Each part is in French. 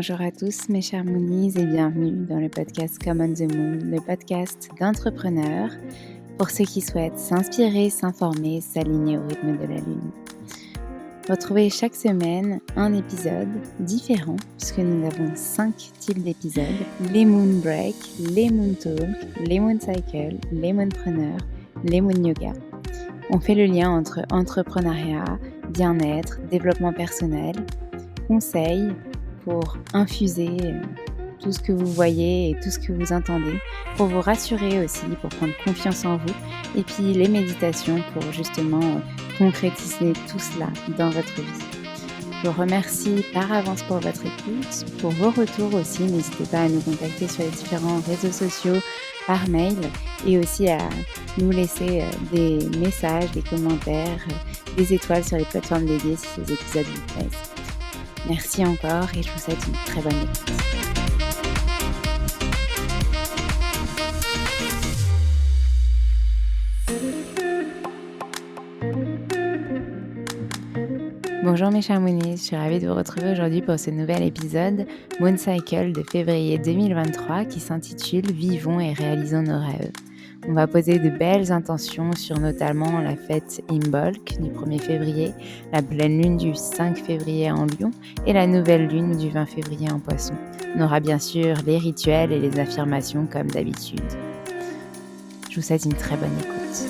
Bonjour à tous mes chers Moonies et bienvenue dans le podcast Come on the Moon, le podcast d'entrepreneurs pour ceux qui souhaitent s'inspirer, s'informer, s'aligner au rythme de la Lune. Retrouvez chaque semaine un épisode différent puisque nous avons 5 types d'épisodes, les Moon Break, les Moon Talk, les Moon Cycle, les Moonpreneurs, les Moon Yoga. On fait le lien entre entrepreneuriat, bien-être, développement personnel, conseils pour infuser tout ce que vous voyez et tout ce que vous entendez, pour vous rassurer aussi, pour prendre confiance en vous, et puis les méditations pour justement concrétiser tout cela dans votre vie. Je vous remercie par avance pour votre écoute, pour vos retours aussi. N'hésitez pas à nous contacter sur les différents réseaux sociaux, par mail, et aussi à nous laisser des messages, des commentaires, des étoiles sur les plateformes dédiées si ces épisodes vous plaisent. Merci encore et je vous souhaite une très bonne écoute. Bonjour mes chers Moonies, je suis ravie de vous retrouver aujourd'hui pour ce nouvel épisode Moon Cycle de février 2023 qui s'intitule « Vivons et réalisons nos rêves ». On va poser de belles intentions sur notamment la fête Imbolc du 1er février, la pleine lune du 5 février en Lion et la nouvelle lune du 20 février en Poisson. On aura bien sûr les rituels et les affirmations comme d'habitude. Je vous souhaite une très bonne écoute.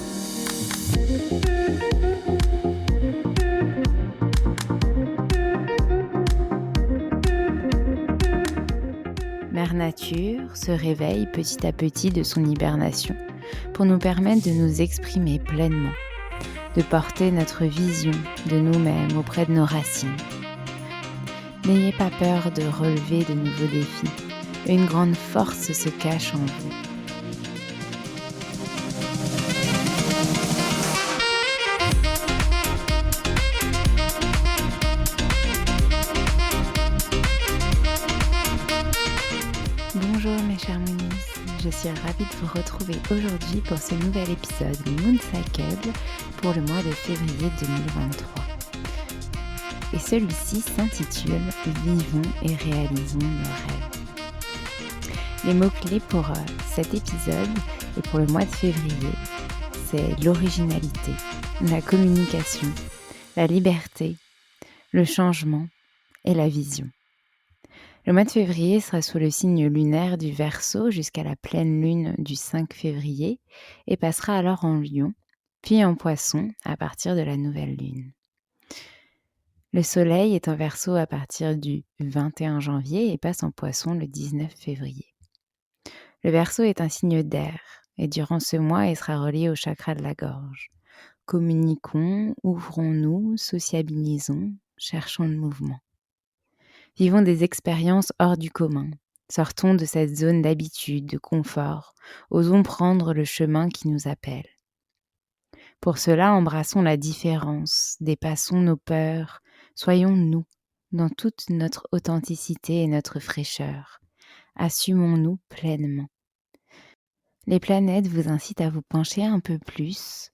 Mère Nature se réveille petit à petit de son hibernation pour nous permettre de nous exprimer pleinement, de porter notre vision de nous-mêmes auprès de nos racines. N'ayez pas peur de relever de nouveaux défis. Une grande force se cache en vous. Bonjour mes chers Moonies, je suis ravie de vous retrouver aujourd'hui pour ce nouvel épisode Moon Cycle pour le mois de février 2023. Et celui-ci s'intitule « Vivons et réalisons nos rêves ». Les mots-clés pour cet épisode et pour le mois de février, c'est l'originalité, la communication, la liberté, le changement et la vision. Le mois de février sera sous le signe lunaire du Verseau jusqu'à la pleine lune du 5 février et passera alors en Lion, puis en Poisson à partir de la nouvelle lune. Le Soleil est en Verseau à partir du 21 janvier et passe en Poisson le 19 février. Le Verseau est un signe d'air et durant ce mois, il sera relié au chakra de la gorge. Communiquons, ouvrons-nous, sociabilisons, cherchons le mouvement. Vivons des expériences hors du commun. Sortons de cette zone d'habitude, de confort. Osons prendre le chemin qui nous appelle. Pour cela, embrassons la différence, dépassons nos peurs, soyons nous dans toute notre authenticité et notre fraîcheur. Assumons-nous pleinement. Les planètes vous incitent à vous pencher un peu plus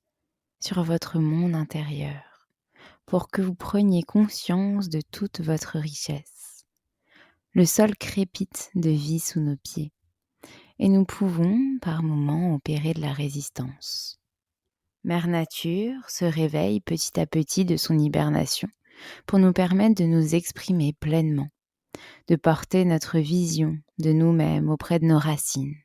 sur votre monde intérieur pour que vous preniez conscience de toute votre richesse. Le sol crépite de vie sous nos pieds et nous pouvons, par moments, opérer de la résistance. Mère Nature se réveille petit à petit de son hibernation pour nous permettre de nous exprimer pleinement, de porter notre vision de nous-mêmes auprès de nos racines.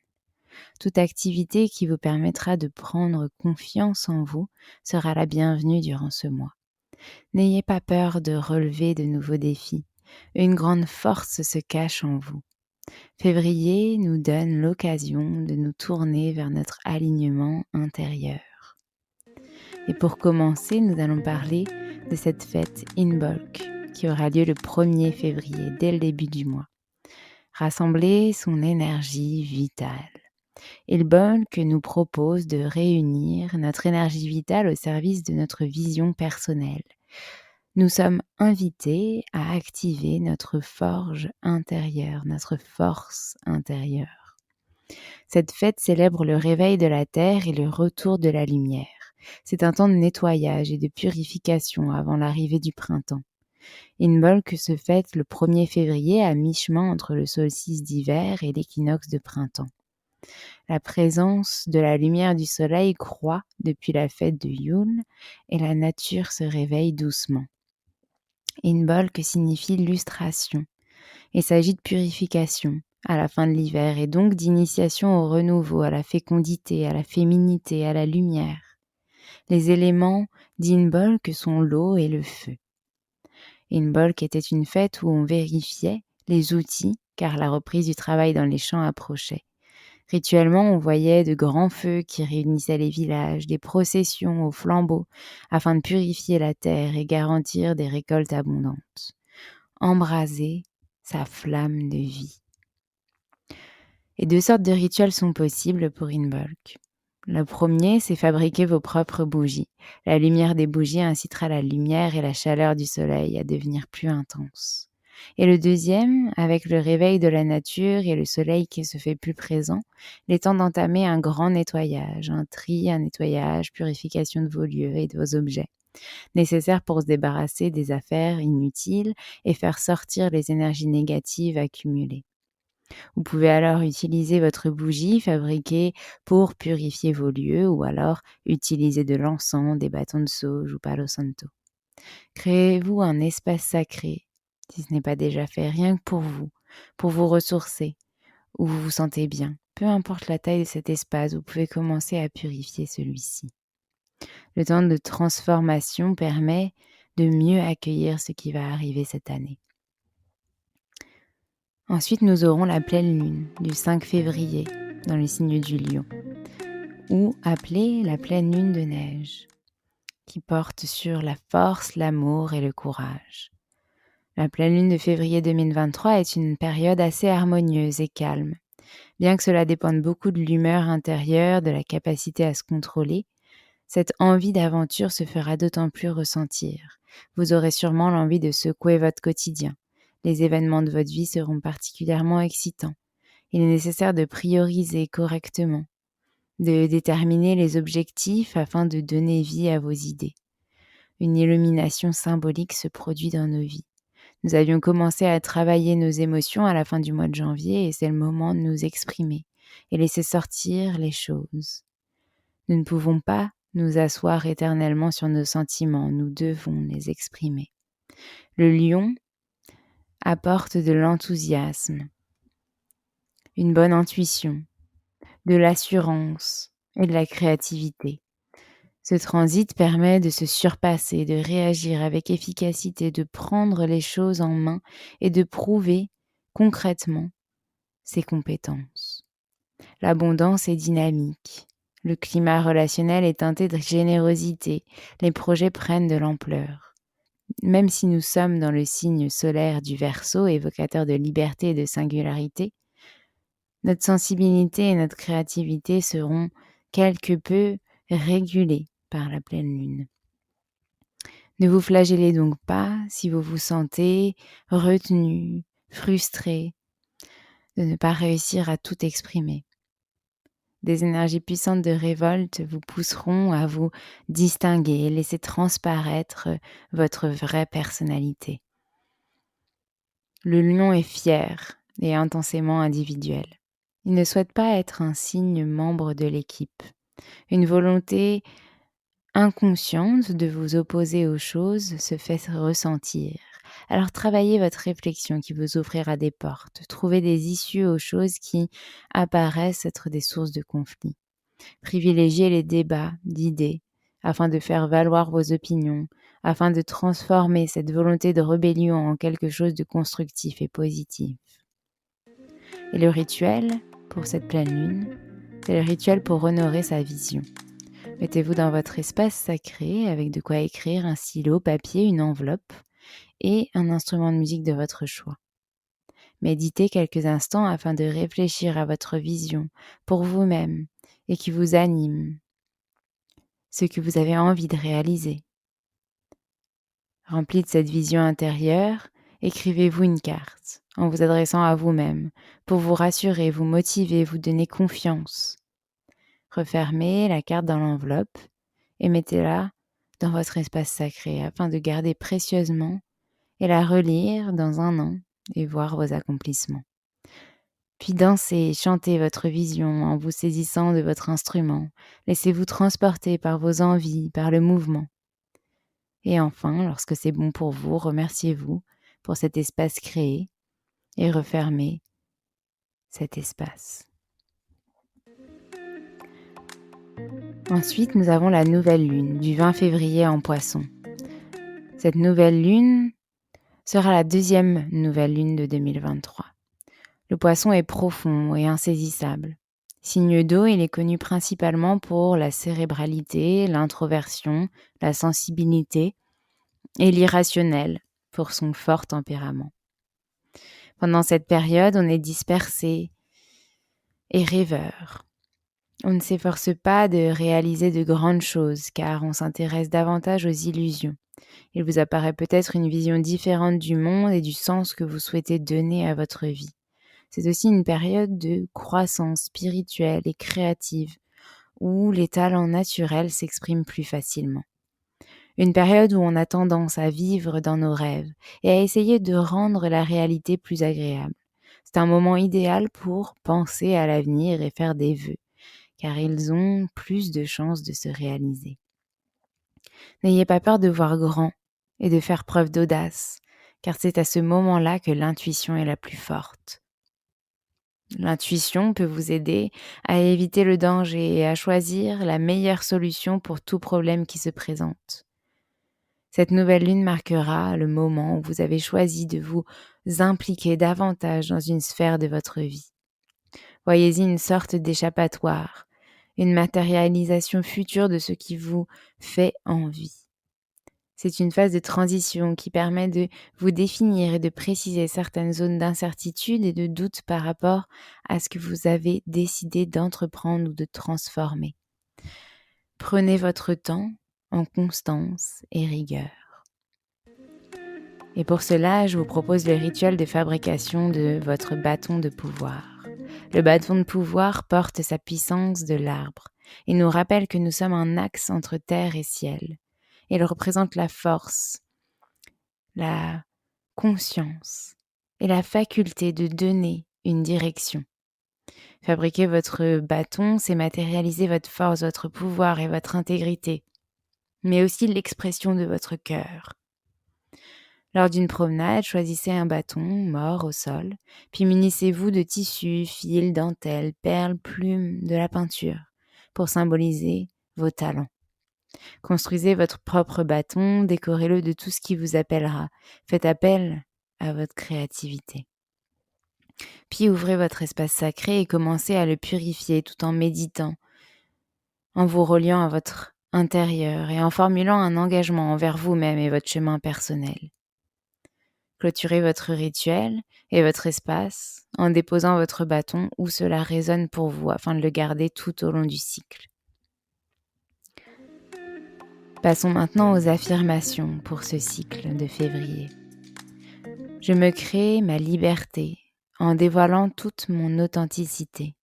Toute activité qui vous permettra de prendre confiance en vous sera la bienvenue durant ce mois. N'ayez pas peur de relever de nouveaux défis. Une grande force se cache en vous. Février nous donne l'occasion de nous tourner vers notre alignement intérieur. Et pour commencer, nous allons parler de cette fête Imbolc qui aura lieu le 1er février, dès le début du mois. Rassembler son énergie vitale. Imbolc nous propose de réunir notre énergie vitale au service de notre vision personnelle. Nous sommes invités à activer notre forge intérieure, notre force intérieure. Cette fête célèbre le réveil de la Terre et le retour de la lumière. C'est un temps de nettoyage et de purification avant l'arrivée du printemps. Inbolc se fête le 1er février à mi-chemin entre le solstice d'hiver et l'équinoxe de printemps. La présence de la lumière du soleil croît depuis la fête de Yule et la nature se réveille doucement. Inbolc signifie lustration. Il s'agit de purification à la fin de l'hiver et donc d'initiation au renouveau, à la fécondité, à la féminité, à la lumière. Les éléments d'Inbolc sont l'eau et le feu. Inbolc était une fête où on vérifiait les outils car la reprise du travail dans les champs approchait. Rituellement, on voyait de grands feux qui réunissaient les villages, des processions aux flambeaux afin de purifier la terre et garantir des récoltes abondantes. Embraser sa flamme de vie. Et 2 sortes de rituels sont possibles pour Inbolc. Le premier, c'est fabriquer vos propres bougies. La lumière des bougies incitera la lumière et la chaleur du soleil à devenir plus intenses. Et le deuxième, avec le réveil de la nature et le soleil qui se fait plus présent, il est temps d'entamer un grand nettoyage, un tri, un nettoyage, purification de vos lieux et de vos objets, nécessaires pour se débarrasser des affaires inutiles et faire sortir les énergies négatives accumulées. Vous pouvez alors utiliser votre bougie fabriquée pour purifier vos lieux ou alors utiliser de l'encens, des bâtons de sauge ou palo santo. Créez-vous un espace sacré, si ce n'est pas déjà fait, rien que pour vous ressourcer, où vous vous sentez bien. Peu importe la taille de cet espace, vous pouvez commencer à purifier celui-ci. Le temps de transformation permet de mieux accueillir ce qui va arriver cette année. Ensuite, nous aurons la pleine lune du 5 février dans le signe du lion, ou appelée la pleine lune de neige, qui porte sur la force, l'amour et le courage. La pleine lune de février 2023 est une période assez harmonieuse et calme. Bien que cela dépende beaucoup de l'humeur intérieure, de la capacité à se contrôler, cette envie d'aventure se fera d'autant plus ressentir. Vous aurez sûrement l'envie de secouer votre quotidien. Les événements de votre vie seront particulièrement excitants. Il est nécessaire de prioriser correctement, de déterminer les objectifs afin de donner vie à vos idées. Une illumination symbolique se produit dans nos vies. Nous avions commencé à travailler nos émotions à la fin du mois de janvier et c'est le moment de nous exprimer et laisser sortir les choses. Nous ne pouvons pas nous asseoir éternellement sur nos sentiments, nous devons les exprimer. Le lion apporte de l'enthousiasme, une bonne intuition, de l'assurance et de la créativité. Ce transit permet de se surpasser, de réagir avec efficacité, de prendre les choses en main et de prouver concrètement ses compétences. L'abondance est dynamique. Le climat relationnel est teinté de générosité. Les projets prennent de l'ampleur. Même si nous sommes dans le signe solaire du Verseau, évocateur de liberté et de singularité, notre sensibilité et notre créativité seront quelque peu régulées par la pleine lune. Ne vous flagellez donc pas si vous vous sentez retenu, frustré de ne pas réussir à tout exprimer. Des énergies puissantes de révolte vous pousseront à vous distinguer et laisser transparaître votre vraie personnalité. Le lion est fier et intensément individuel. Il ne souhaite pas être un signe membre de l'équipe. Une volonté inconsciente de vous opposer aux choses se fait ressentir. Alors travaillez votre réflexion qui vous ouvrira des portes. Trouvez des issues aux choses qui apparaissent être des sources de conflit. Privilégiez les débats d'idées afin de faire valoir vos opinions, afin de transformer cette volonté de rébellion en quelque chose de constructif et positif. Et le rituel pour cette pleine lune, c'est le rituel pour honorer sa vision. Mettez-vous dans votre espace sacré avec de quoi écrire, un stylo, papier, une enveloppe et un instrument de musique de votre choix. Méditez quelques instants afin de réfléchir à votre vision pour vous-même et qui vous anime, ce que vous avez envie de réaliser. Rempli de cette vision intérieure, écrivez-vous une carte en vous adressant à vous-même pour vous rassurer, vous motiver, vous donner confiance. Refermez la carte dans l'enveloppe et mettez-la dans votre espace sacré afin de garder précieusement et la relire dans 1 an et voir vos accomplissements. Puis dansez, chantez votre vision en vous saisissant de votre instrument. Laissez-vous transporter par vos envies, par le mouvement. Et enfin, lorsque c'est bon pour vous, remerciez-vous pour cet espace créé et refermez cet espace. Ensuite, nous avons la nouvelle lune du 20 février en Poisson. Cette nouvelle lune sera la 2e nouvelle lune de 2023. Le Poisson est profond et insaisissable. Signe d'eau, il est connu principalement pour la cérébralité, l'introversion, la sensibilité et l'irrationnel pour son fort tempérament. Pendant cette période, on est dispersé et rêveur. On ne s'efforce pas de réaliser de grandes choses car on s'intéresse davantage aux illusions. Il vous apparaît peut-être une vision différente du monde et du sens que vous souhaitez donner à votre vie. C'est aussi une période de croissance spirituelle et créative où les talents naturels s'expriment plus facilement. Une période où on a tendance à vivre dans nos rêves et à essayer de rendre la réalité plus agréable. C'est un moment idéal pour penser à l'avenir et faire des vœux, car ils ont plus de chances de se réaliser. N'ayez pas peur de voir grand et de faire preuve d'audace, car c'est à ce moment-là que l'intuition est la plus forte. L'intuition peut vous aider à éviter le danger et à choisir la meilleure solution pour tout problème qui se présente. Cette nouvelle lune marquera le moment où vous avez choisi de vous impliquer davantage dans une sphère de votre vie. Voyez-y une sorte d'échappatoire, une matérialisation future de ce qui vous fait envie. C'est une phase de transition qui permet de vous définir et de préciser certaines zones d'incertitude et de doute par rapport à ce que vous avez décidé d'entreprendre ou de transformer. Prenez votre temps en constance et rigueur. Et pour cela, je vous propose le rituel de fabrication de votre bâton de pouvoir. Le bâton de pouvoir porte sa puissance de l'arbre et nous rappelle que nous sommes un axe entre terre et ciel. Il représente la force, la conscience et la faculté de donner une direction. Fabriquer votre bâton, c'est matérialiser votre force, votre pouvoir et votre intégrité, mais aussi l'expression de votre cœur. Lors d'une promenade, choisissez un bâton mort au sol, puis munissez-vous de tissus, fils, dentelles, perles, plumes, de la peinture, pour symboliser vos talents. Construisez votre propre bâton, décorez-le de tout ce qui vous appellera. Faites appel à votre créativité. Puis ouvrez votre espace sacré et commencez à le purifier tout en méditant, en vous reliant à votre intérieur et en formulant un engagement envers vous-même et votre chemin personnel. Clôturez votre rituel et votre espace en déposant votre bâton où cela résonne pour vous afin de le garder tout au long du cycle. Passons maintenant aux affirmations pour ce cycle de février. Je me crée ma liberté en dévoilant toute mon authenticité.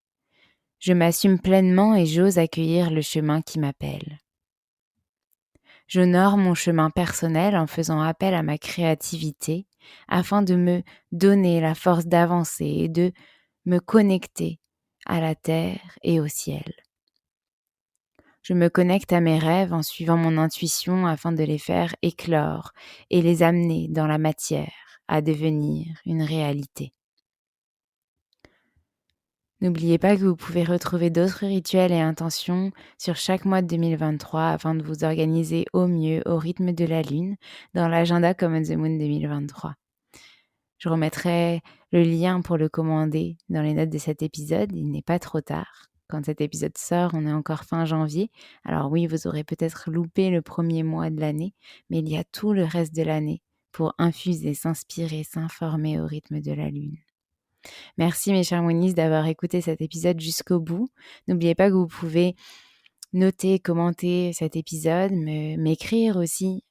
Je m'assume pleinement et j'ose accueillir le chemin qui m'appelle. J'honore mon chemin personnel en faisant appel à ma créativité afin de me donner la force d'avancer et de me connecter à la terre et au ciel. Je me connecte à mes rêves en suivant mon intuition afin de les faire éclore et les amener dans la matière à devenir une réalité. N'oubliez pas que vous pouvez retrouver d'autres rituels et intentions sur chaque mois de 2023 afin de vous organiser au mieux au rythme de la Lune dans l'agenda Common the Moon 2023. Je remettrai le lien pour le commander dans les notes de cet épisode, il n'est pas trop tard. Quand cet épisode sort, on est encore fin janvier. Alors oui, vous aurez peut-être loupé le premier mois de l'année, mais il y a tout le reste de l'année pour infuser, s'inspirer, s'informer au rythme de la Lune. Merci mes chers Moonis d'avoir écouté cet épisode jusqu'au bout. N'oubliez pas que vous pouvez noter, commenter cet épisode, m'écrire aussi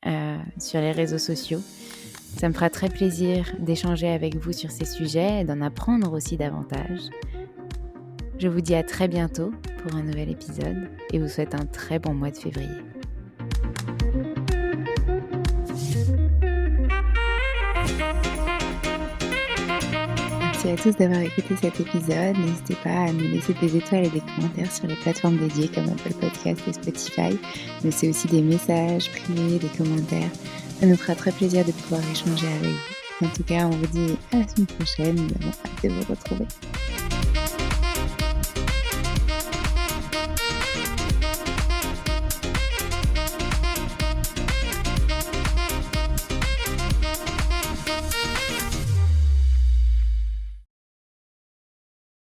sur les réseaux sociaux. Ça me fera très plaisir d'échanger avec vous sur ces sujets et d'en apprendre aussi davantage. Je vous dis à très bientôt pour un nouvel épisode et vous souhaite un très bon mois de février. Merci à tous d'avoir écouté cet épisode. N'hésitez pas à nous laisser des étoiles et des commentaires sur les plateformes dédiées comme Apple Podcast et Spotify, mais c'est aussi des messages privés, des commentaires. Ça nous fera très plaisir de pouvoir échanger avec vous. En tout cas, on vous dit à la semaine prochaine. Nous avons hâte de vous retrouver.